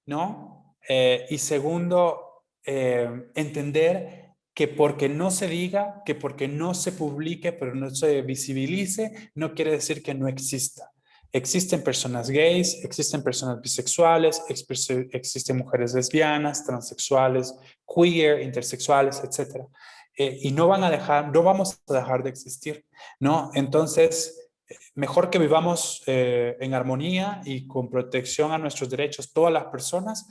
¿no? Y segundo, entender que porque no se diga, que porque no se publique, pero no se visibilice, no quiere decir que no exista. Existen personas gays, existen personas bisexuales, existen mujeres lesbianas, transexuales, queer, intersexuales, etc. Y no van a dejar, no vamos a dejar de existir, ¿no? Entonces, mejor que vivamos en armonía y con protección a nuestros derechos todas las personas,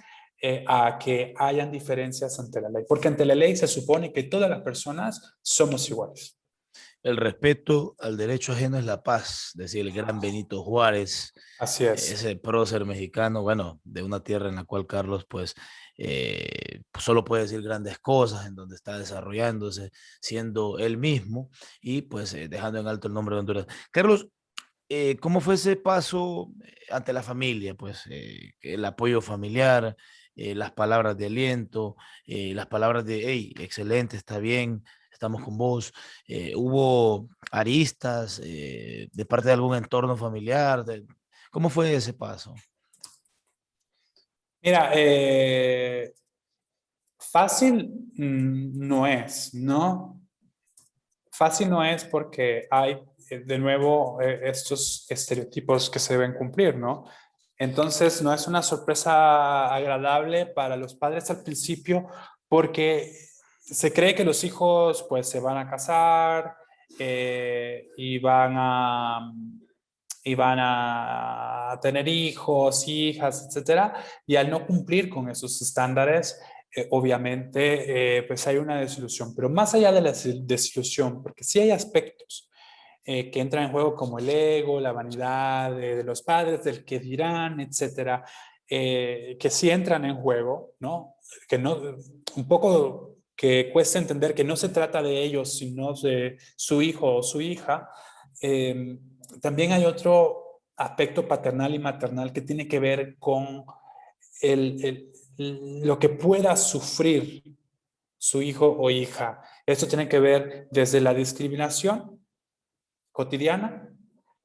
a que hayan diferencias ante la ley. Porque ante la ley se supone que todas las personas somos iguales. El respeto al derecho ajeno es la paz, decía el gran Benito Juárez, Así es. ese prócer mexicano, bueno, de una tierra en la cual Carlos, pues solo puede decir grandes cosas, en donde está desarrollándose, siendo él mismo y pues dejando en alto el nombre de Honduras. Carlos, ¿cómo fue ese paso ante la familia? Pues el apoyo familiar, las palabras de aliento, las palabras de, hey, excelente, está bien, estamos con vos. ¿Hubo aristas de parte de algún entorno familiar? ¿Cómo fue ese paso? Mira, fácil no es, ¿no? Fácil no es porque hay, de nuevo, estos estereotipos que se deben cumplir, ¿no? Entonces, no es una sorpresa agradable para los padres al principio porque se cree que los hijos, pues, se van a casar y van a tener hijos, hijas, etcétera, y al no cumplir con esos estándares, obviamente, pues hay una desilusión. Pero más allá de la desilusión, porque sí hay aspectos que entran en juego como el ego, la vanidad de los padres, del que dirán, etcétera, que sí entran en juego, ¿no? Que no, un poco que cuesta entender que no se trata de ellos, sino de su hijo o su hija. Eh, También hay otro aspecto paternal y maternal que tiene que ver con lo que pueda sufrir su hijo o hija. Esto tiene que ver desde la discriminación cotidiana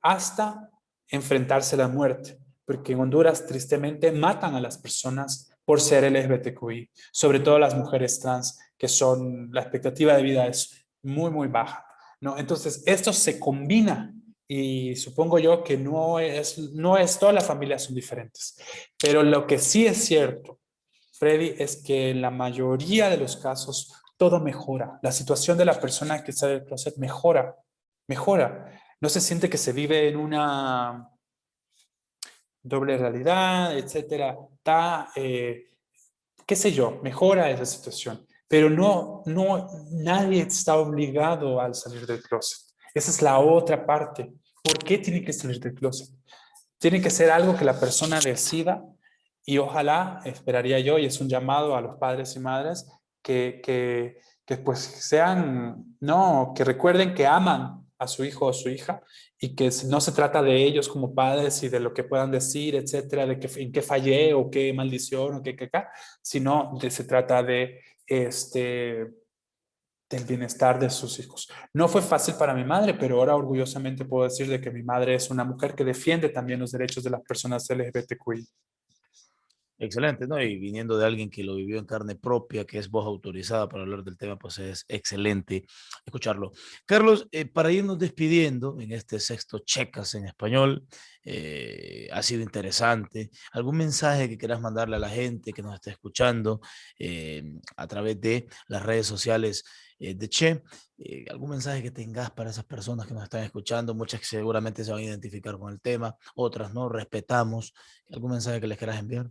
hasta enfrentarse a la muerte, porque en Honduras tristemente matan a las personas por ser LGBTQI, sobre todo las mujeres trans, que son, la expectativa de vida es muy, muy baja, ¿no? Entonces, esto se combina y supongo yo que no es todas las familias son diferentes, pero lo que sí es cierto, Freddy, es que en la mayoría de los casos todo mejora. La situación de la persona que sale del closet mejora, mejora. no se siente que se vive en una doble realidad, etcétera. Está, qué sé yo, mejora esa situación, pero nadie está obligado al salir del closet. Esa es la otra parte. ¿Por qué tiene que salir del closet? Tiene que ser algo que la persona decida y ojalá, esperaría yo, y es un llamado a los padres y madres, que pues sean, no, que recuerden que aman a su hijo o su hija y que no se trata de ellos como padres y de lo que puedan decir, etcétera, de que en qué fallé o qué maldición o qué, sino se trata de del bienestar de sus hijos. No fue fácil para mi madre, pero ahora orgullosamente puedo decir de que mi madre es una mujer que defiende también los derechos de las personas LGBTQI. Excelente, ¿no? Y viniendo de alguien que lo vivió en carne propia, que es voz autorizada para hablar del tema, pues es excelente escucharlo. Carlos, para irnos despidiendo en este sexto Checas en español, ha sido interesante. ¿Algún mensaje que quieras mandarle a la gente que nos está escuchando a través de las redes sociales de Che? ¿Algún mensaje que tengas para esas personas que nos están escuchando? Muchas que seguramente se van a identificar con el tema, otras no, respetamos. ¿Algún mensaje que les quieras enviar?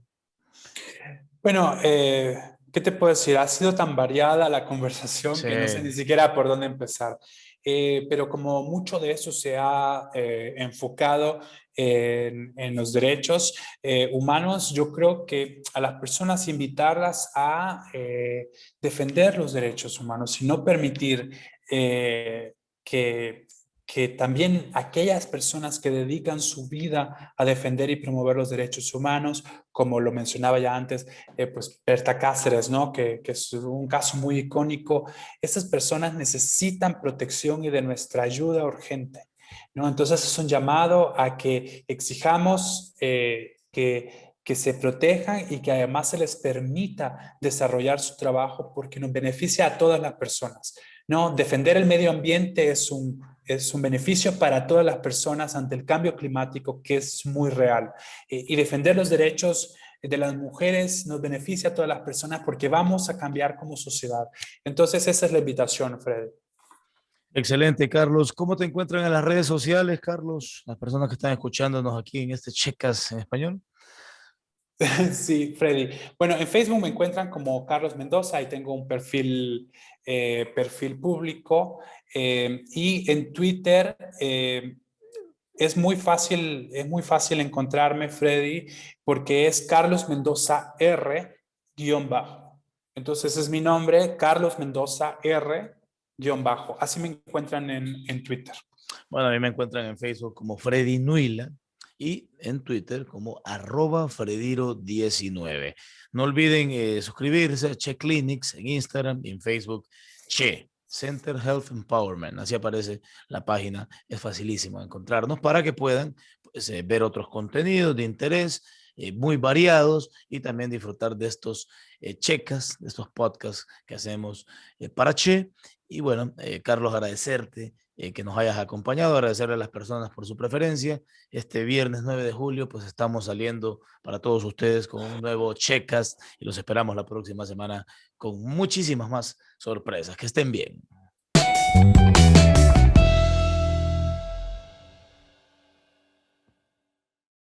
Bueno, ¿qué te puedo decir? Ha sido tan variada la conversación Sí, que no sé ni siquiera por dónde empezar. Pero como mucho de eso se ha enfocado en los derechos humanos, yo creo que a las personas invitarlas a defender los derechos humanos y no permitir que que también aquellas personas que dedican su vida a defender y promover los derechos humanos, como lo mencionaba ya antes, pues Berta Cáceres, ¿no? Que es un caso muy icónico. Esas personas necesitan protección y de nuestra ayuda urgente, ¿no? Entonces es un llamado a que exijamos que se protejan y que además se les permita desarrollar su trabajo porque nos beneficia a todas las personas, ¿no? Defender el medio ambiente es un beneficio para todas las personas ante el cambio climático que es muy real. Y defender los derechos de las mujeres nos beneficia a todas las personas porque vamos a cambiar como sociedad. Entonces, esa es la invitación, Fred. excelente, Carlos. ¿Cómo te encuentran en las redes sociales, Carlos? Las personas que están escuchándonos aquí en este Checas en español. Sí, Freddy. Bueno, en Facebook me encuentran como Carlos Mendoza y tengo un perfil público. Y en Twitter es muy fácil encontrarme, Freddy, porque es Carlos Mendoza R guión bajo. Entonces es mi nombre, Carlos Mendoza R guión bajo. Así me encuentran en Twitter. Bueno, a mí me encuentran en Facebook como Freddy Nuila y en Twitter como @Frediro19. No olviden suscribirse a Che Clinics en Instagram y en Facebook, Che Center Health Empowerment. Así aparece la página. Es facilísimo encontrarnos para que puedan pues, ver otros contenidos de interés muy variados y también disfrutar de estos checas, de estos podcasts que hacemos para Che. Y bueno, Carlos, agradecerte que nos hayas acompañado, agradecerle a las personas por su preferencia. Este viernes 9 de julio, pues estamos saliendo para todos ustedes con un nuevo Checas y los esperamos la próxima semana con muchísimas más sorpresas. Que estén bien.